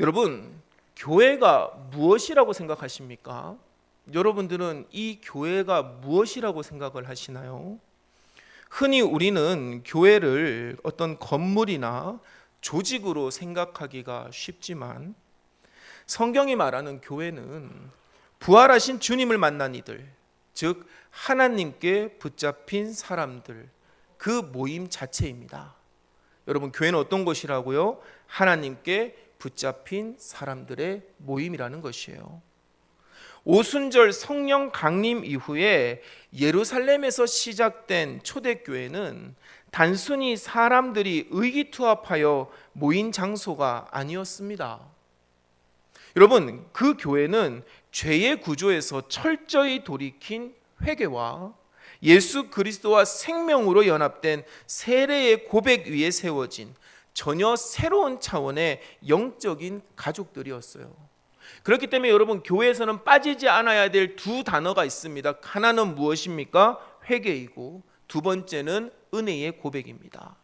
여러분, 교회가 무엇이라고 생각하십니까? 여러분들은 이 교회가 무엇이라고 생각을 하시나요? 흔히 우리는 교회를 어떤 건물이나 조직으로 생각하기가 쉽지만 성경이 말하는 교회는 부활하신 주님을 만난 이들, 즉 하나님께 붙잡힌 사람들, 그 모임 자체입니다. 여러분, 교회는 어떤 곳이라고요? 하나님께 붙잡힌 사람들의 모임이라는 것이에요. 오순절 성령 강림 이후에 예루살렘에서 시작된 초대교회는 단순히 사람들이 의기투합하여 모인 장소가 아니었습니다. 여러분, 그 교회는 죄의 구조에서 철저히 돌이킨 회개와 예수 그리스도와 생명으로 연합된 세례의 고백 위에 세워진 전혀 새로운 차원의 영적인 가족들이었어요. 그렇기 때문에 여러분, 교회에서는 빠지지 않아야 될 두 단어가 있습니다. 하나는 무엇입니까? 회개이고, 두 번째는 은혜의 고백입니다.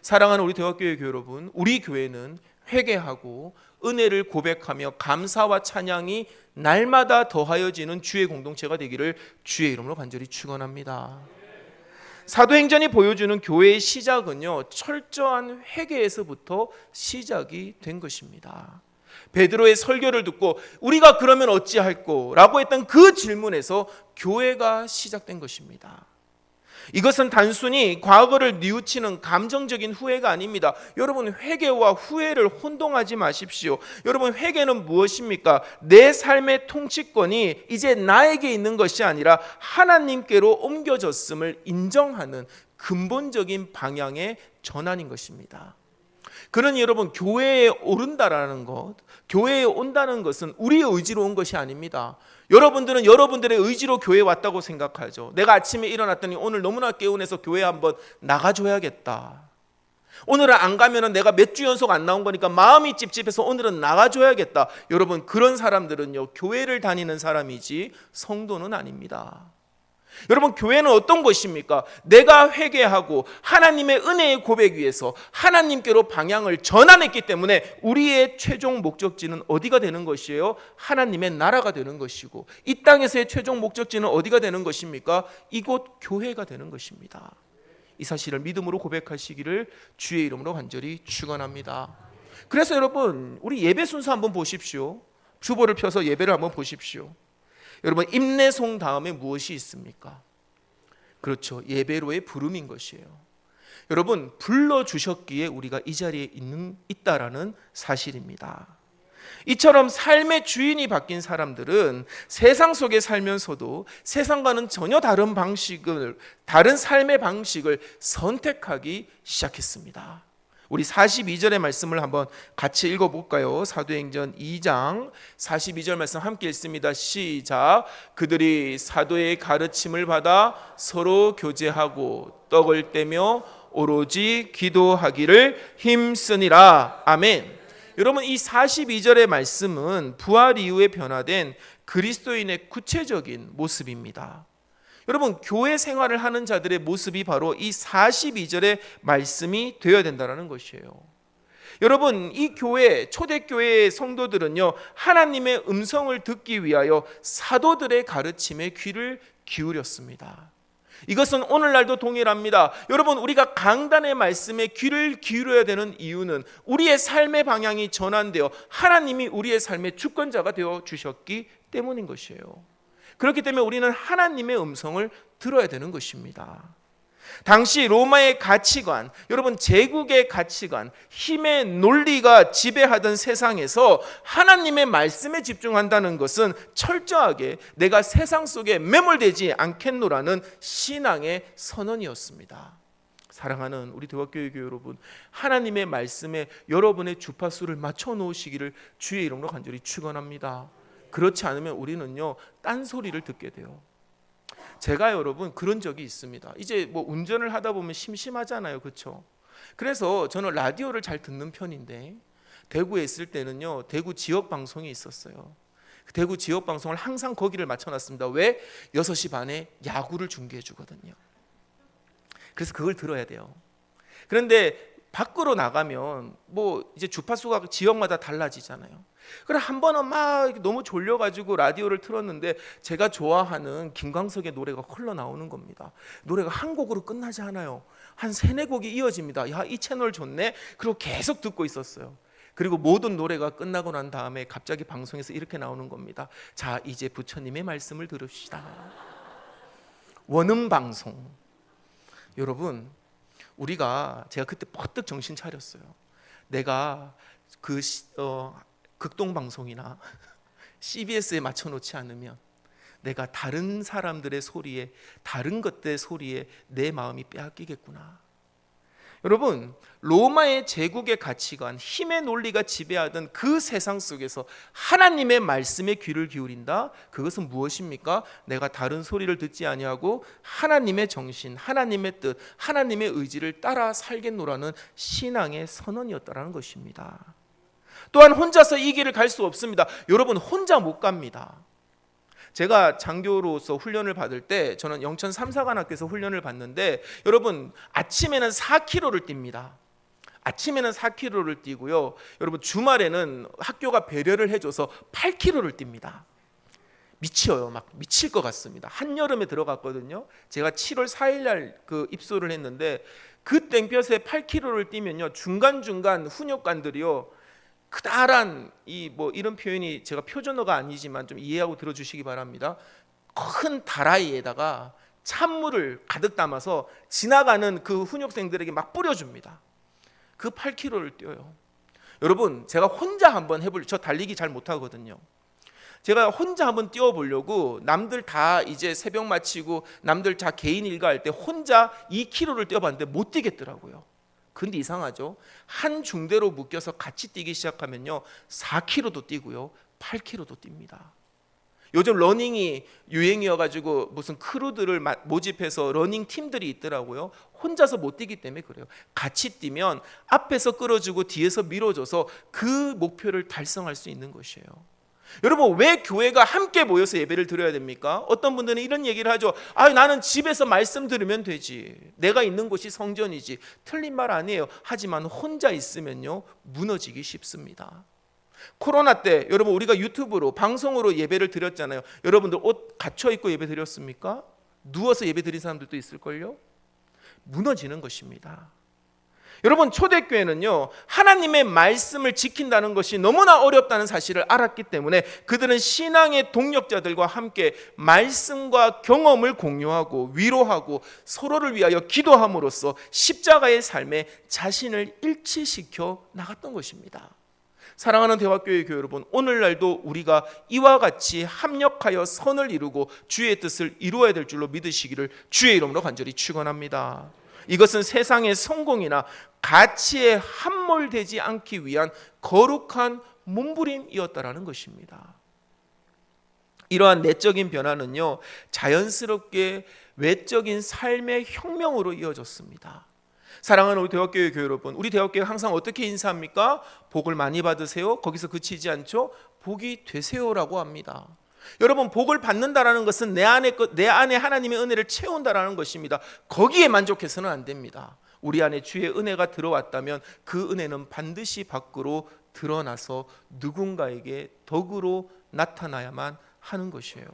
사랑하는 우리 대학교회 교회 여러분, 우리 교회는 회개하고 은혜를 고백하며 감사와 찬양이 날마다 더하여지는 주의 공동체가 되기를 주의 이름으로 간절히 축원합니다. 사도행전이 보여주는 교회의 시작은요, 철저한 회개에서부터 시작이 된 것입니다. 베드로의 설교를 듣고 우리가 그러면 어찌할꼬? 라고 했던 그 질문에서 교회가 시작된 것입니다. 이것은 단순히 과거를 뉘우치는 감정적인 후회가 아닙니다. 여러분, 회개와 후회를 혼동하지 마십시오. 여러분, 회개는 무엇입니까? 내 삶의 통치권이 이제 나에게 있는 것이 아니라 하나님께로 옮겨졌음을 인정하는 근본적인 방향의 전환인 것입니다. 그러니 여러분, 교회에 오른다라는 것, 교회에 온다는 것은 우리의 의지로 온 것이 아닙니다. 여러분들은 여러분들의 의지로 교회에 왔다고 생각하죠. 내가 아침에 일어났더니 오늘 너무나 개운해서 교회에 한번 나가줘야겠다. 오늘은 안 가면 내가 몇 주 연속 안 나온 거니까 마음이 찝찝해서 오늘은 나가줘야겠다. 여러분, 그런 사람들은요, 교회를 다니는 사람이지 성도는 아닙니다. 여러분, 교회는 어떤 곳입니까? 내가 회개하고 하나님의 은혜의 고백 위에서 하나님께로 방향을 전환했기 때문에 우리의 최종 목적지는 어디가 되는 것이에요? 하나님의 나라가 되는 것이고, 이 땅에서의 최종 목적지는 어디가 되는 것입니까? 이곳 교회가 되는 것입니다. 이 사실을 믿음으로 고백하시기를 주의 이름으로 간절히 축원합니다. 그래서 여러분, 우리 예배 순서 한번 보십시오. 주보를 펴서 예배를 한번 보십시오. 여러분, 임내송 다음에 무엇이 있습니까? 그렇죠, 예배로의 부름인 것이에요. 여러분, 불러주셨기에 우리가 이 자리에 있다라는 사실입니다. 이처럼 삶의 주인이 바뀐 사람들은 세상 속에 살면서도 세상과는 전혀 다른 삶의 방식을 선택하기 시작했습니다. 우리 42절의 말씀을 한번 같이 읽어볼까요? 사도행전 2장 42절 말씀 함께 읽습니다. 시작. 그들이 사도의 가르침을 받아 서로 교제하고 떡을 떼며 오로지 기도하기를 힘쓰니라. 아멘. 여러분, 이 42절의 말씀은 부활 이후에 변화된 그리스도인의 구체적인 모습입니다. 여러분, 교회 생활을 하는 자들의 모습이 바로 이 42절의 말씀이 되어야 된다는 것이에요. 여러분, 이 교회, 초대교회의 성도들은요, 하나님의 음성을 듣기 위하여 사도들의 가르침에 귀를 기울였습니다. 이것은 오늘날도 동일합니다. 여러분, 우리가 강단의 말씀에 귀를 기울여야 되는 이유는 우리의 삶의 방향이 전환되어 하나님이 우리의 삶의 주권자가 되어 주셨기 때문인 것이에요. 그렇기 때문에 우리는 하나님의 음성을 들어야 되는 것입니다. 당시 로마의 가치관, 여러분, 제국의 가치관, 힘의 논리가 지배하던 세상에서 하나님의 말씀에 집중한다는 것은 철저하게 내가 세상 속에 매몰되지 않겠노라는 신앙의 선언이었습니다. 사랑하는 우리 대학교회 교회 여러분, 하나님의 말씀에 여러분의 주파수를 맞춰 놓으시기를 주의 이름으로 간절히 축원합니다. 그렇지 않으면 우리는요, 딴소리를 듣게 돼요. 제가 여러분 그런 적이 있습니다. 이제 뭐 운전을 하다 보면 심심하잖아요, 그렇죠? 그래서 저는 라디오를 잘 듣는 편인데, 대구에 있을 때는요, 대구 지역 방송이 있었어요. 대구 지역 방송을 항상 거기를 맞춰놨습니다. 왜? 6시 반에 야구를 중계해 주거든요. 그래서 그걸 들어야 돼요. 그런데 밖으로 나가면 뭐 이제 주파수가 지역마다 달라지잖아요. 그래 한 번은 막 너무 졸려가지고 라디오를 틀었는데 제가 좋아하는 김광석의 노래가 흘러나오는 겁니다. 노래가 한 곡으로 끝나지 않아요. 한 세네 곡이 이어집니다. 야, 이 채널 좋네. 그리고 계속 듣고 있었어요. 그리고 모든 노래가 끝나고 난 다음에 갑자기 방송에서 이렇게 나오는 겁니다. 자, 이제 부처님의 말씀을 들읍시다. 원음 방송. 여러분, 제가 그때 퍼뜩 정신 차렸어요. 내가 극동 방송이나 CBS에 맞춰놓지 않으면 내가 다른 사람들의 소리에, 다른 것들의 소리에 내 마음이 빼앗기겠구나. 여러분, 로마의 제국의 가치관, 힘의 논리가 지배하던 그 세상 속에서 하나님의 말씀에 귀를 기울인다. 그것은 무엇입니까? 내가 다른 소리를 듣지 아니하고 하나님의 정신, 하나님의 뜻, 하나님의 의지를 따라 살겠노라는 신앙의 선언이었다라는 것입니다. 또한 혼자서 이 길을 갈 수 없습니다. 여러분, 혼자 못 갑니다. 제가 장교로서 훈련을 받을 때 저는 영천 삼사관학교에서 훈련을 받는데 여러분, 아침에는 4km를 뜁니다. 아침에는 4km를 뛰고요. 여러분, 주말에는 학교가 배려를 해줘서 8km를 뜁니다. 미쳐요. 막 미칠 것 같습니다. 한여름에 들어갔거든요. 제가 7월 4일 날 입소를 했는데 그 땡볕에 8km를 뛰면요, 중간중간 훈육관들이요, 크다란 이런 표현이 제가 표준어가 아니지만 좀 이해하고 들어주시기 바랍니다. 큰 다라이에다가 찬물을 가득 담아서 지나가는 그 훈육생들에게 막 뿌려줍니다. 그 8km를 뛰어요. 여러분, 제가 혼자 한번 저 달리기 잘 못하거든요. 제가 혼자 한번 뛰어보려고 남들 다 이제 새벽 마치고 남들 다 개인 일과할 때 혼자 2km를 뛰어봤는데 못 뛰겠더라고요. 근데 이상하죠. 한 중대로 묶여서 같이 뛰기 시작하면요, 4km도 뛰고요, 8km도 뜁니다. 요즘 러닝이 유행이어가지고 무슨 크루들을 모집해서 러닝 팀들이 있더라고요. 혼자서 못 뛰기 때문에 그래요. 같이 뛰면 앞에서 끌어주고 뒤에서 밀어줘서 그 목표를 달성할 수 있는 것이에요. 여러분, 왜 교회가 함께 모여서 예배를 드려야 됩니까? 어떤 분들은 이런 얘기를 하죠. 나는 집에서 말씀 들으면 되지. 내가 있는 곳이 성전이지. 틀린 말 아니에요. 하지만 혼자 있으면요, 무너지기 쉽습니다. 코로나 때 여러분, 우리가 유튜브로 방송으로 예배를 드렸잖아요. 여러분들 옷 갖춰 입고 예배 드렸습니까? 누워서 예배 드린 사람들도 있을걸요? 무너지는 것입니다. 여러분, 초대교회는요, 하나님의 말씀을 지킨다는 것이 너무나 어렵다는 사실을 알았기 때문에 그들은 신앙의 동력자들과 함께 말씀과 경험을 공유하고 위로하고 서로를 위하여 기도함으로써 십자가의 삶에 자신을 일치시켜 나갔던 것입니다. 사랑하는 대화교회 교회 여러분, 오늘날도 우리가 이와 같이 합력하여 선을 이루고 주의 뜻을 이루어야 될 줄로 믿으시기를 주의 이름으로 간절히 축원합니다. 이것은 세상의 성공이나 가치에 함몰되지 않기 위한 거룩한 몸부림이었다라는 것입니다. 이러한 내적인 변화는요, 자연스럽게 외적인 삶의 혁명으로 이어졌습니다. 사랑하는 우리 대학교회 교회 여러분, 우리 대학교회 항상 어떻게 인사합니까? 복을 많이 받으세요. 거기서 그치지 않죠? 복이 되세요라고 합니다. 여러분, 복을 받는다라는 것은 내 안에 하나님의 은혜를 채운다라는 것입니다. 거기에 만족해서는 안 됩니다. 우리 안에 주의 은혜가 들어왔다면 그 은혜는 반드시 밖으로 드러나서 누군가에게 덕으로 나타나야만 하는 것이에요.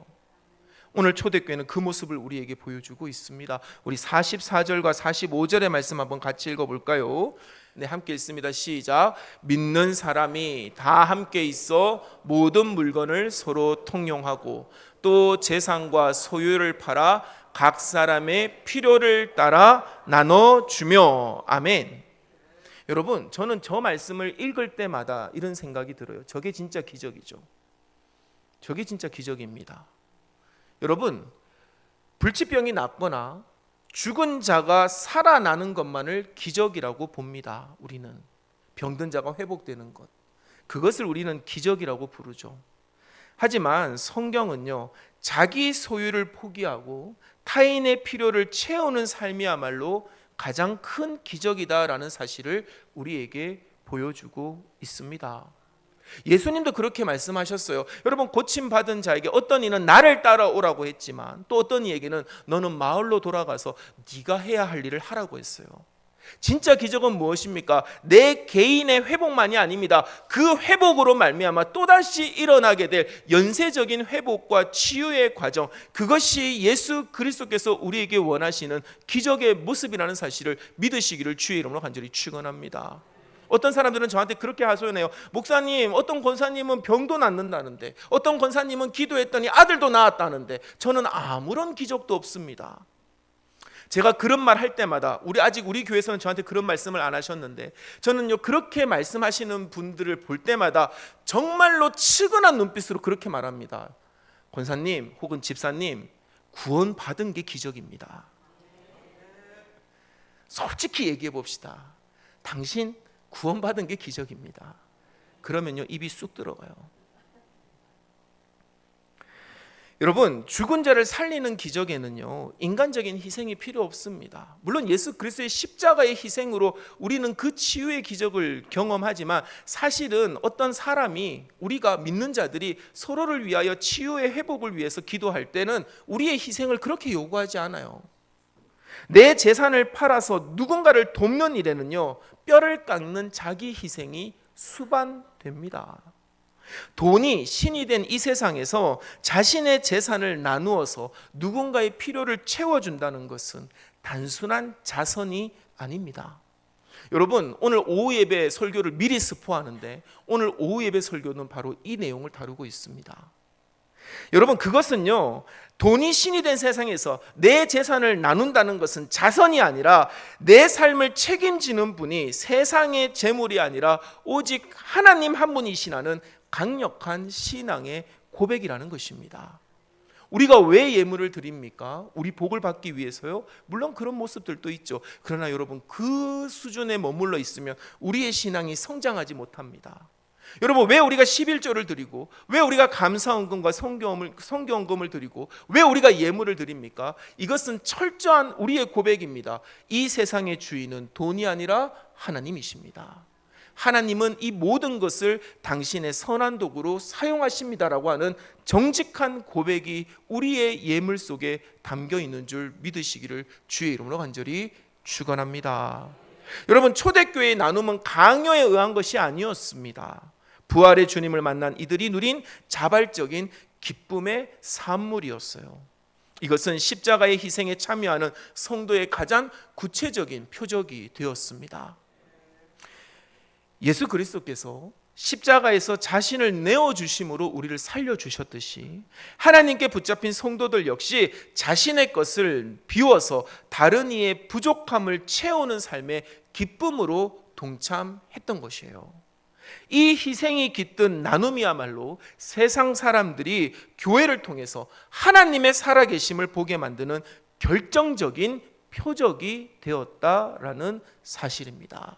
오늘 초대교회는 그 모습을 우리에게 보여주고 있습니다. 우리 44절과 45절의 말씀 한번 같이 읽어볼까요? 네, 함께 읽습니다. 시작. 믿는 사람이 다 함께 있어 모든 물건을 서로 통용하고 또 재산과 소유를 팔아 각 사람의 필요를 따라 나눠주며. 아멘. 여러분, 저는 저 말씀을 읽을 때마다 이런 생각이 들어요. 저게 진짜 기적이죠. 저게 진짜 기적입니다. 여러분, 불치병이 낫거나 죽은 자가 살아나는 것만을 기적이라고 봅니다. 우리는 병든 자가 회복되는 것, 그것을 우리는 기적이라고 부르죠. 하지만 성경은요, 자기 소유를 포기하고 타인의 필요를 채우는 삶이야말로 가장 큰 기적이다라는 사실을 우리에게 보여주고 있습니다. 예수님도 그렇게 말씀하셨어요. 여러분, 고침받은 자에게 어떤 이는 나를 따라오라고 했지만 또 어떤 이에게는 너는 마을로 돌아가서 네가 해야 할 일을 하라고 했어요. 진짜 기적은 무엇입니까? 내 개인의 회복만이 아닙니다. 그 회복으로 말미암아 또다시 일어나게 될 연쇄적인 회복과 치유의 과정, 그것이 예수 그리스도께서 우리에게 원하시는 기적의 모습이라는 사실을 믿으시기를 주의 이름으로 간절히 축원합니다. 어떤 사람들은 저한테 그렇게 하소연해요. 목사님, 어떤 권사님은 병도 낫는다는데, 어떤 권사님은 기도했더니 아들도 낳았다는데, 저는 아무런 기적도 없습니다. 제가 그런 말 할 때마다, 아직 우리 교회에서는 저한테 그런 말씀을 안 하셨는데, 저는요 그렇게 말씀하시는 분들을 볼 때마다 정말로 측은한 눈빛으로 그렇게 말합니다. 권사님 혹은 집사님, 구원 받은 게 기적입니다. 솔직히 얘기해 봅시다. 당신 구원 받은 게 기적입니다. 그러면요 입이 쑥 들어가요. 여러분, 죽은 자를 살리는 기적에는요 인간적인 희생이 필요 없습니다. 물론 예수 그리스도의 십자가의 희생으로 우리는 그 치유의 기적을 경험하지만, 사실은 어떤 사람이, 우리가 믿는 자들이 서로를 위하여 치유의 회복을 위해서 기도할 때는 우리의 희생을 그렇게 요구하지 않아요. 내 재산을 팔아서 누군가를 돕는 일에는요 뼈를 깎는 자기 희생이 수반됩니다. 돈이 신이 된 이 세상에서 자신의 재산을 나누어서 누군가의 필요를 채워준다는 것은 단순한 자선이 아닙니다. 여러분, 오늘 오후 예배 설교를 미리 스포하는데, 오늘 오후 예배 설교는 바로 이 내용을 다루고 있습니다. 여러분, 그것은요 돈이 신이 된 세상에서 내 재산을 나눈다는 것은 자선이 아니라, 내 삶을 책임지는 분이 세상의 재물이 아니라 오직 하나님 한 분이시라는 강력한 신앙의 고백이라는 것입니다. 우리가 왜 예물을 드립니까? 우리 복을 받기 위해서요? 물론 그런 모습들도 있죠. 그러나 여러분, 그 수준에 머물러 있으면 우리의 신앙이 성장하지 못합니다. 여러분, 왜 우리가 11조를 드리고, 왜 우리가 감사헌금과 성경헌금을 드리고, 왜 우리가 예물을 드립니까? 이것은 철저한 우리의 고백입니다. 이 세상의 주인은 돈이 아니라 하나님이십니다. 하나님은 이 모든 것을 당신의 선한 도구로 사용하십니다라고 하는 정직한 고백이 우리의 예물 속에 담겨 있는 줄 믿으시기를 주의 이름으로 간절히 축원합니다. 여러분, 초대교회의 나눔은 강요에 의한 것이 아니었습니다. 부활의 주님을 만난 이들이 누린 자발적인 기쁨의 산물이었어요. 이것은 십자가의 희생에 참여하는 성도의 가장 구체적인 표적이 되었습니다. 예수 그리스도께서 십자가에서 자신을 내어주심으로 우리를 살려주셨듯이, 하나님께 붙잡힌 성도들 역시 자신의 것을 비워서 다른 이의 부족함을 채우는 삶의 기쁨으로 동참했던 것이에요. 이 희생이 깃든 나눔이야말로 세상 사람들이 교회를 통해서 하나님의 살아계심을 보게 만드는 결정적인 표적이 되었다라는 사실입니다.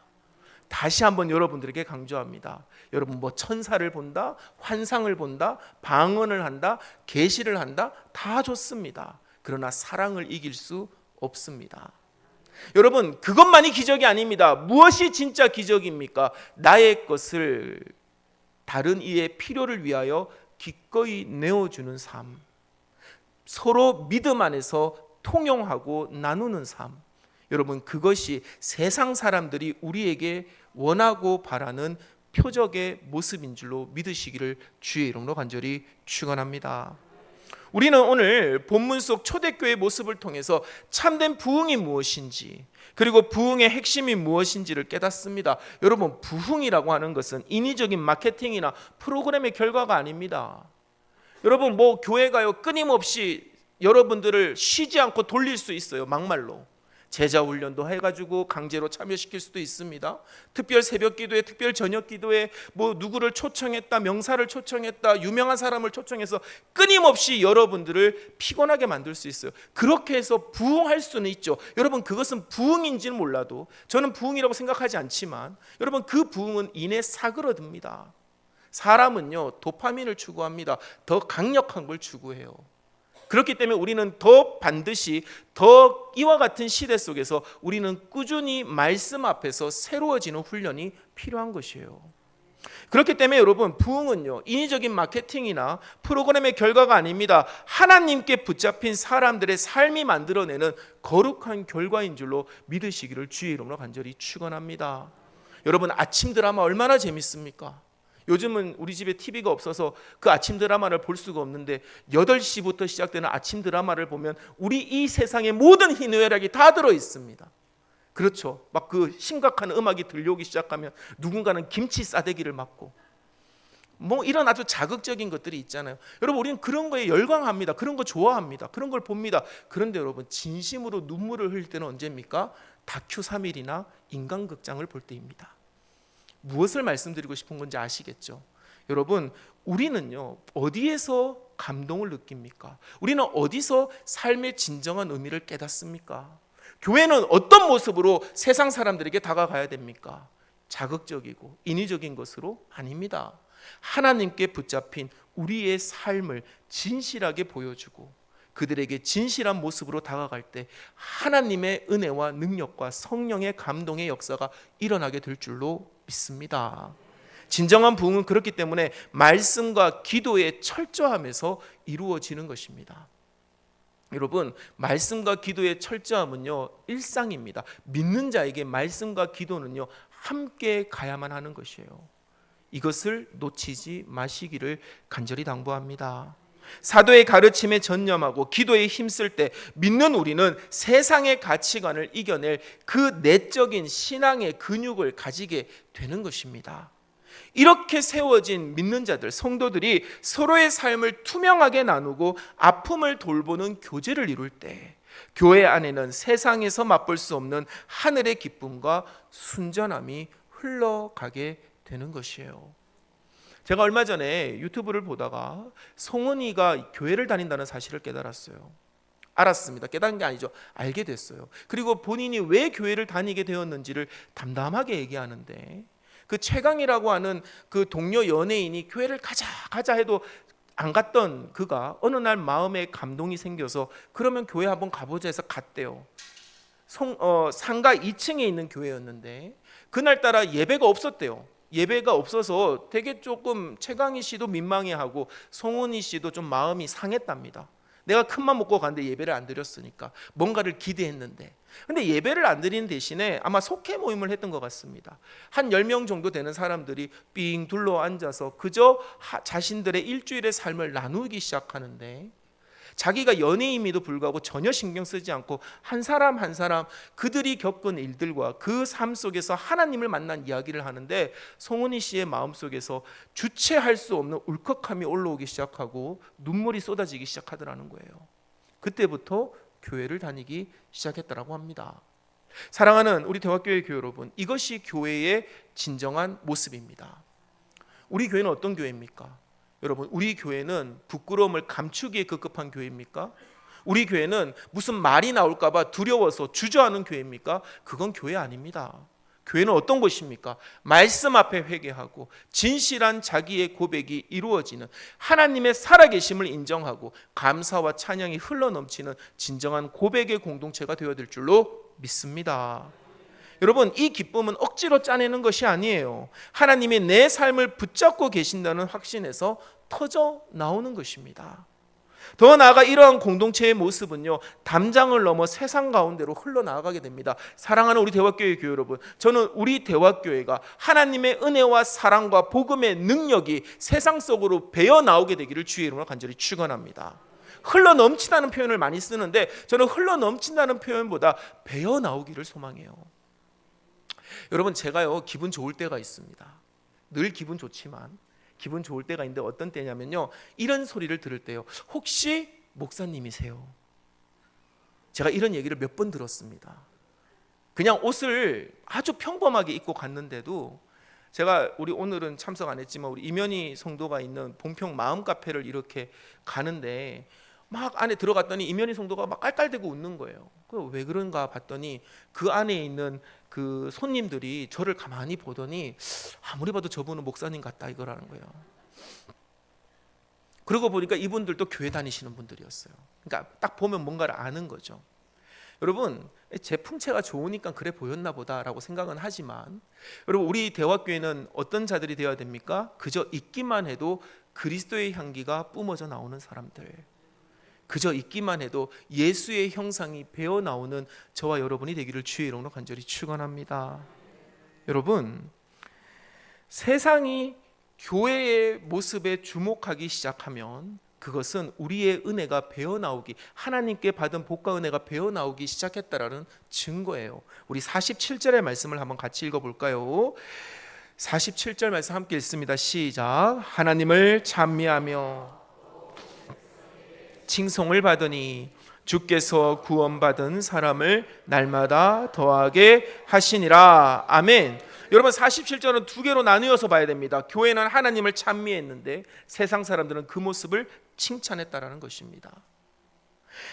다시 한번 여러분들에게 강조합니다. 여러분, 뭐 천사를 본다, 환상을 본다, 방언을 한다, 계시를 한다, 다 좋습니다. 그러나 사랑을 이길 수 없습니다. 여러분, 그것만이 기적이 아닙니다. 무엇이 진짜 기적입니까? 나의 것을 다른 이의 필요를 위하여 기꺼이 내어주는 삶, 서로 믿음 안에서 통용하고 나누는 삶, 여러분, 그것이 세상 사람들이 우리에게 원하고 바라는 표적의 모습인 줄로 믿으시기를 주의 이름으로 간절히 축원합니다. 우리는 오늘 본문 속 초대교회의 모습을 통해서 참된 부흥이 무엇인지, 그리고 부흥의 핵심이 무엇인지를 깨닫습니다. 여러분, 부흥이라고 하는 것은 인위적인 마케팅이나 프로그램의 결과가 아닙니다. 여러분, 뭐 교회가요 끊임없이 여러분들을 쉬지 않고 돌릴 수 있어요. 막말로 제자 훈련도 해가지고 강제로 참여시킬 수도 있습니다. 특별 새벽 기도회, 특별 저녁 기도회, 뭐 누구를 초청했다, 명사를 초청했다, 유명한 사람을 초청해서 끊임없이 여러분들을 피곤하게 만들 수 있어요. 그렇게 해서 부흥할 수는 있죠. 여러분, 그것은 부흥인지는 몰라도, 저는 부흥이라고 생각하지 않지만, 여러분, 그 부흥은 이내 사그러듭니다. 사람은요 도파민을 추구합니다. 더 강력한 걸 추구해요. 그렇기 때문에 우리는 더 반드시 더 이와 같은 시대 속에서 우리는 꾸준히 말씀 앞에서 새로워지는 훈련이 필요한 것이에요. 그렇기 때문에 여러분, 부흥은요, 인위적인 마케팅이나 프로그램의 결과가 아닙니다. 하나님께 붙잡힌 사람들의 삶이 만들어내는 거룩한 결과인 줄로 믿으시기를 주의 이름으로 간절히 축원합니다. 여러분, 아침 드라마 얼마나 재밌습니까? 요즘은 우리 집에 TV가 없어서 그 아침 드라마를 볼 수가 없는데 8시부터 시작되는 아침 드라마를 보면 우리 이 세상의 모든 희노애락이 다 들어 있습니다. 그렇죠. 막 그 심각한 음악이 들려오기 시작하면 누군가는 김치 싸대기를 맞고 뭐 이런 아주 자극적인 것들이 있잖아요. 여러분, 우리는 그런 거에 열광합니다. 그런 거 좋아합니다. 그런 걸 봅니다. 그런데 여러분, 진심으로 눈물을 흘릴 때는 언제입니까? 다큐 3일이나 인간극장을 볼 때입니다. 무엇을 말씀드리고 싶은 건지 아시겠죠? 여러분, 우리는요, 어디에서 감동을 느낍니까? 우리는 어디서 삶의 진정한 의미를 깨닫습니까? 교회는 어떤 모습으로 세상 사람들에게 다가가야 됩니까? 자극적이고 인위적인 것으로? 아닙니다. 하나님께 붙잡힌 우리의 삶을 진실하게 보여주고 그들에게 진실한 모습으로 다가갈 때 하나님의 은혜와 능력과 성령의 감동의 역사가 일어나게 될 줄로 믿습니다. 진정한 부흥은 그렇기 때문에 말씀과 기도의 철저함에서 이루어지는 것입니다. 여러분, 말씀과 기도의 철저함은요, 일상입니다. 믿는 자에게 말씀과 기도는요, 함께 가야만 하는 것이에요. 이것을 놓치지 마시기를 간절히 당부합니다. 사도의 가르침에 전념하고 기도에 힘쓸 때 믿는 우리는 세상의 가치관을 이겨낼 그 내적인 신앙의 근육을 가지게 되는 것입니다. 이렇게 세워진 믿는 자들, 성도들이 서로의 삶을 투명하게 나누고 아픔을 돌보는 교제를 이룰 때 교회 안에는 세상에서 맛볼 수 없는 하늘의 기쁨과 순전함이 흘러가게 되는 것이에요. 제가 얼마 전에 유튜브를 보다가 송은이가 교회를 다닌다는 사실을 깨달았어요. 알았습니다. 깨달은 게 아니죠. 알게 됐어요. 그리고 본인이 왜 교회를 다니게 되었는지를 담담하게 얘기하는데, 그 최강이라고 하는 그 동료 연예인이 교회를 가자 해도 안 갔던 그가 어느 날 마음에 감동이 생겨서 그러면 교회 한번 가보자 해서 갔대요. 상가 2층에 있는 교회였는데 그날따라 예배가 없었대요. 예배가 없어서 되게 조금 최강희 씨도 민망해하고 송은희 씨도 좀 마음이 상했답니다. 내가 큰맘 먹고 갔는데 예배를 안 드렸으니까 뭔가를 기대했는데, 근데 예배를 안 드리는 대신에 아마 속회 모임을 했던 것 같습니다. 한 10명 정도 되는 사람들이 삥 둘러 앉아서 그저 자신들의 일주일의 삶을 나누기 시작하는데, 자기가 연예인임에도 불구하고 전혀 신경 쓰지 않고 한 사람 한 사람 그들이 겪은 일들과 그 삶 속에서 하나님을 만난 이야기를 하는데, 송은희 씨의 마음속에서 주체할 수 없는 울컥함이 올라오기 시작하고 눈물이 쏟아지기 시작하더라는 거예요. 그때부터 교회를 다니기 시작했다고 합니다. 사랑하는 우리 대화교회 교회 여러분, 이것이 교회의 진정한 모습입니다. 우리 교회는 어떤 교회입니까? 여러분, 우리 교회는 부끄러움을 감추기에 급급한 교회입니까? 우리 교회는 무슨 말이 나올까 봐 두려워서 주저하는 교회입니까? 그건 교회 아닙니다. 교회는 어떤 곳입니까? 말씀 앞에 회개하고 진실한 자기의 고백이 이루어지는, 하나님의 살아계심을 인정하고 감사와 찬양이 흘러넘치는 진정한 고백의 공동체가 되어야 될 줄로 믿습니다. 여러분, 이 기쁨은 억지로 짜내는 것이 아니에요. 하나님이 내 삶을 붙잡고 계신다는 확신에서 터져 나오는 것입니다. 더 나아가 이러한 공동체의 모습은요, 담장을 넘어 세상 가운데로 흘러나가게 됩니다. 사랑하는 우리 대화교회 교회 여러분, 저는 우리 대화교회가 하나님의 은혜와 사랑과 복음의 능력이 세상 속으로 배어 나오게 되기를 주의 이름으로 간절히 축원합니다. 흘러넘친다는 표현을 많이 쓰는데 저는 흘러넘친다는 표현보다 배어 나오기를 소망해요. 여러분, 제가요 기분 좋을 때가 있습니다. 늘 기분 좋지만 기분 좋을 때가 있는데 어떤 때냐면요, 이런 소리를 들을 때요. 혹시 목사님이세요? 제가 이런 얘기를 몇 번 들었습니다. 그냥 옷을 아주 평범하게 입고 갔는데도, 제가 우리 오늘은 참석 안 했지만 우리 이면희 성도가 있는 봉평 마음 카페를 이렇게 가는데 막 안에 들어갔더니 이면희 성도가 막 깔깔대고 웃는 거예요. 왜 그런가 봤더니 그 안에 있는 그 손님들이 저를 가만히 보더니 아무리 봐도 저분은 목사님 같다 이거라는 거예요. 그러고 보니까 이분들도 교회 다니시는 분들이었어요. 그러니까 딱 보면 뭔가를 아는 거죠. 여러분, 제 풍채가 좋으니까 그래 보였나 보다라고 생각은 하지만, 여러분, 우리 대화교회는 어떤 자들이 되어야 됩니까? 그저 있기만 해도 그리스도의 향기가 뿜어져 나오는 사람들, 그저 있기만 해도 예수의 형상이 배어 나오는 저와 여러분이 되기를 주의 이름으로 간절히 축원합니다. 여러분, 세상이 교회의 모습에 주목하기 시작하면 그것은 우리의 은혜가 배어나오기, 하나님께 받은 복과 은혜가 배어나오기 시작했다라는 증거예요. 우리 47절의 말씀을 한번 같이 읽어볼까요? 47절 말씀 함께 읽습니다. 시작. 하나님을 찬미하며 칭송을 받으니 주께서 구원받은 사람을 날마다 더하게 하시니라. 아멘. 여러분, 47절은 두 개로 나누어서 봐야 됩니다. 교회는 하나님을 찬미했는데 세상 사람들은 그 모습을 칭찬했다라는 것입니다.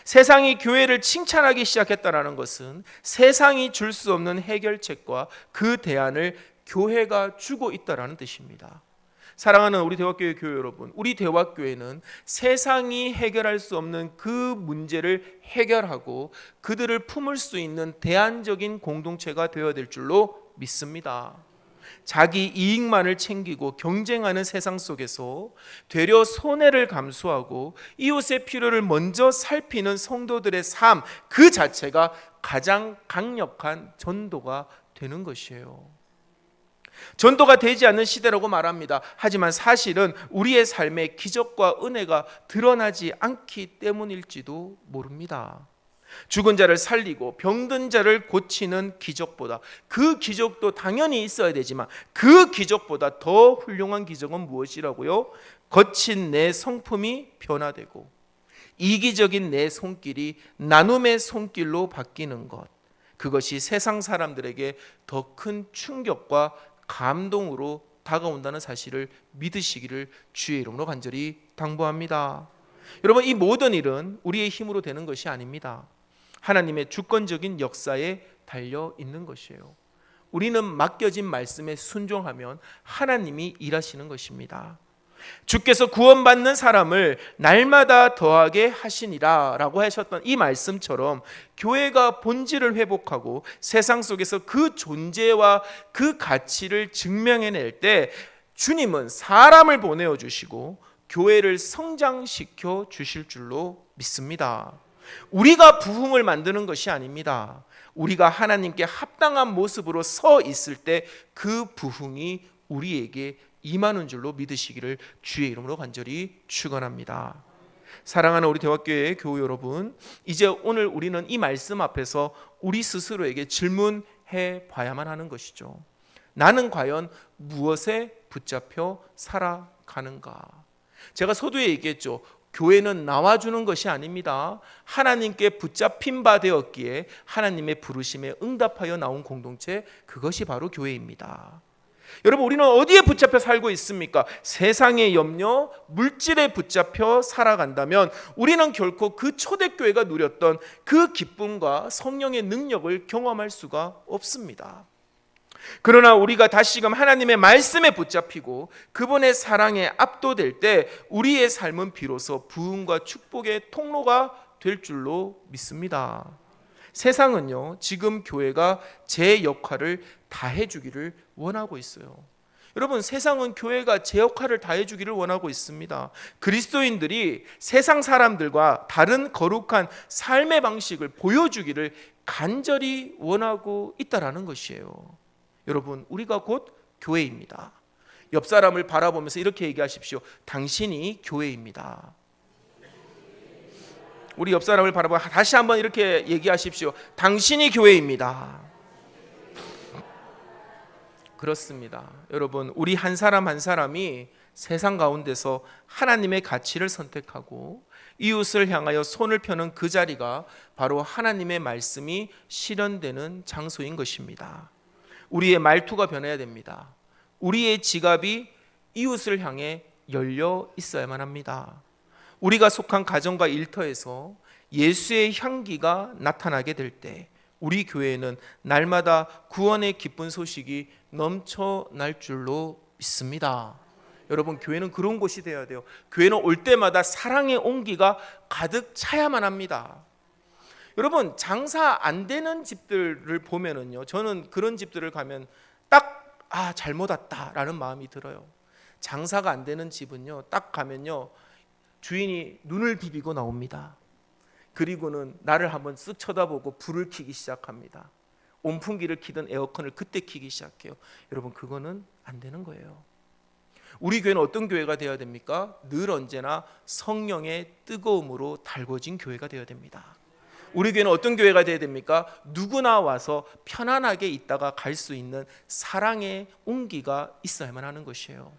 세상이 교회를 칭찬하기 시작했다라는 것은 세상이 줄 수 없는 해결책과 그 대안을 교회가 주고 있다라는 뜻입니다. 사랑하는 우리 대화교회 교회 여러분, 우리 대화교회는 세상이 해결할 수 없는 그 문제를 해결하고 그들을 품을 수 있는 대안적인 공동체가 되어야 될 줄로 믿습니다. 자기 이익만을 챙기고 경쟁하는 세상 속에서 되려 손해를 감수하고 이웃의 필요를 먼저 살피는 성도들의 삶 그 자체가 가장 강력한 전도가 되는 것이에요. 전도가 되지 않는 시대라고 말합니다. 하지만 사실은 우리의 삶에 기적과 은혜가 드러나지 않기 때문일지도 모릅니다. 죽은 자를 살리고 병든 자를 고치는 기적보다, 그 기적도 당연히 있어야 되지만 그 기적보다 더 훌륭한 기적은 무엇이라고요? 거친 내 성품이 변화되고 이기적인 내 손길이 나눔의 손길로 바뀌는 것, 그것이 세상 사람들에게 더 큰 충격과 감동으로 다가온다는 사실을 믿으시기를 주의 이름으로 간절히 당부합니다. 여러분, 이 모든 일은 우리의 힘으로 되는 것이 아닙니다. 하나님의 주권적인 역사에 달려 있는 것이에요. 우리는 맡겨진 말씀에 순종하면 하나님이 일하시는 것입니다. 주께서 구원받는 사람을 날마다 더하게 하시니라 라고 하셨던 이 말씀처럼 교회가 본질을 회복하고 세상 속에서 그 존재와 그 가치를 증명해낼 때 주님은 사람을 보내어 주시고 교회를 성장시켜 주실 줄로 믿습니다. 우리가 부흥을 만드는 것이 아닙니다. 우리가 하나님께 합당한 모습으로 서 있을 때 그 부흥이 우리에게 임하는 줄로 믿으시기를 주의 이름으로 간절히 축원합니다. 사랑하는 우리 대화교회 교우 여러분, 이제 오늘 우리는 이 말씀 앞에서 우리 스스로에게 질문해 봐야만 하는 것이죠. 나는 과연 무엇에 붙잡혀 살아가는가? 제가 서두에 얘기했죠. 교회는 나와주는 것이 아닙니다. 하나님께 붙잡힌 바 되었기에 하나님의 부르심에 응답하여 나온 공동체, 그것이 바로 교회입니다. 여러분, 우리는 어디에 붙잡혀 살고 있습니까? 세상의 염려, 물질에 붙잡혀 살아간다면 우리는 결코 그 초대교회가 누렸던 그 기쁨과 성령의 능력을 경험할 수가 없습니다. 그러나 우리가 다시금 하나님의 말씀에 붙잡히고 그분의 사랑에 압도될 때 우리의 삶은 비로소 부흥과 축복의 통로가 될 줄로 믿습니다. 세상은요, 지금 교회가 제 역할을 다해 주기를 원하고 있어요. 여러분, 세상은 교회가 제 역할을 다해 주기를 원하고 있습니다. 그리스도인들이 세상 사람들과 다른 거룩한 삶의 방식을 보여주기를 간절히 원하고 있다라는 것이에요. 여러분, 우리가 곧 교회입니다. 옆 사람을 바라보면서 이렇게 얘기하십시오. 당신이 교회입니다. 우리 옆 사람을 바라보고 다시 한번 이렇게 얘기하십시오. 당신이 교회입니다. 그렇습니다. 여러분, 우리 한 사람 한 사람이 세상 가운데서 하나님의 가치를 선택하고 이웃을 향하여 손을 펴는 그 자리가 바로 하나님의 말씀이 실현되는 장소인 것입니다. 우리의 말투가 변해야 됩니다. 우리의 지갑이 이웃을 향해 열려 있어야만 합니다. 우리가 속한 가정과 일터에서 예수의 향기가 나타나게 될 때 우리 교회는 날마다 구원의 기쁜 소식이 넘쳐날 줄로 믿습니다. 여러분, 교회는 그런 곳이 되어야 돼요. 교회는 올 때마다 사랑의 온기가 가득 차야만 합니다. 여러분, 장사 안 되는 집들을 보면은요, 저는 그런 집들을 가면 딱 잘못 왔다라는 마음이 들어요. 장사가 안 되는 집은요, 딱 가면요, 주인이 눈을 비비고 나옵니다. 그리고는 나를 한번 쓱 쳐다보고 불을 켜기 시작합니다. 온풍기를 켜든 에어컨을 그때 켜기 시작해요. 여러분, 그거는 안 되는 거예요. 우리 교회는 어떤 교회가 되어야 됩니까? 늘 언제나 성령의 뜨거움으로 달궈진 교회가 되어야 됩니다. 우리 교회는 어떤 교회가 되어야 됩니까? 누구나 와서 편안하게 있다가 갈 수 있는 사랑의 온기가 있어야만 하는 것이에요.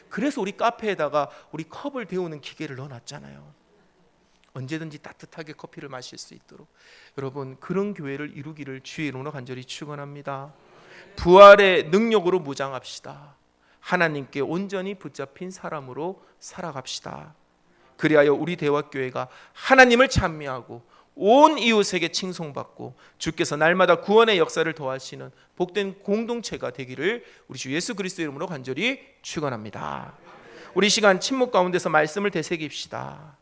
그래서 우리 카페에다가 우리 컵을 데우는 기계를 넣어놨잖아요. 언제든지 따뜻하게 커피를 마실 수 있도록. 여러분, 그런 교회를 이루기를 주의 이름으로 간절히 축원합니다. 부활의 능력으로 무장합시다. 하나님께 온전히 붙잡힌 사람으로 살아갑시다. 그리하여 우리 대화교회가 하나님을 찬미하고 온 이웃에게 칭송받고 주께서 날마다 구원의 역사를 더하시는 복된 공동체가 되기를 우리 주 예수 그리스도 이름으로 간절히 축원합니다. 우리 시간 침묵 가운데서 말씀을 되새깁시다.